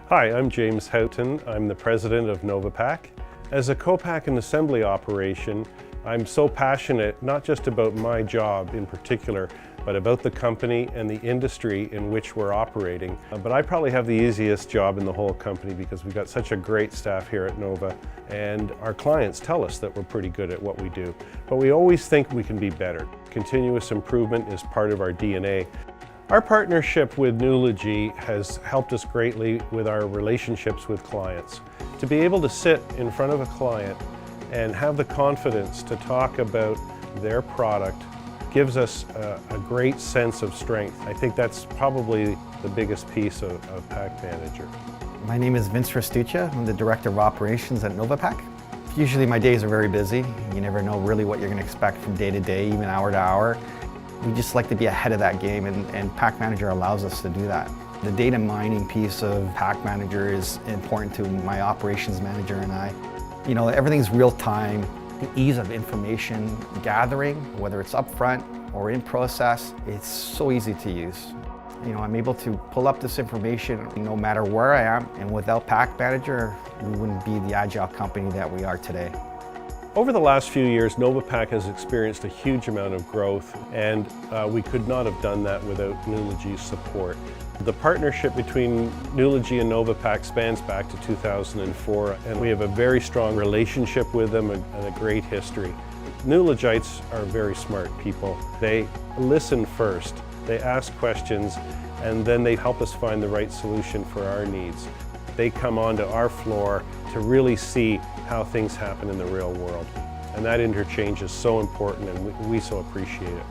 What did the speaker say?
Hi, I'm James Houghton. I'm the president of Novapack. As a co-pack and assembly operation, I'm so passionate not just about my job in particular, but about the company and the industry in which we're operating. But I probably have the easiest job in the whole company because we've got such a great staff here at Nova, and our clients tell us that we're pretty good at what we do. But we always think we can be better. Continuous improvement is part of our DNA. Our partnership with Nulogy has helped us greatly with our relationships with clients. To be able to sit in front of a client and have the confidence to talk about their product gives us a great sense of strength. I think that's probably the biggest piece of Pack Manager. My name is Vince Restuccia. I'm the Director of Operations at Novapack. Usually my days are very busy. You never know really what you're going to expect from day to day, even hour to hour. We just like to be ahead of that game, and Pack Manager allows us to do that. The data mining piece of Pack Manager is important to my operations manager and I. You know, everything's real time. The ease of information gathering, whether it's upfront or in process, it's so easy to use. You know, I'm able to pull up this information no matter where I am, and without Pack Manager, we wouldn't be the agile company that we are today. Over the last few years, Novapack has experienced a huge amount of growth, and we could not have done that without Nulogy's support. The partnership between Nulogy and Novapack spans back to 2004, and we have a very strong relationship with them and a great history. Nulogites are very smart people. They listen first, they ask questions, and then they help us find the right solution for our needs. They come onto our floor to really see how things happen in the real world. And that interchange is so important, and we so appreciate it.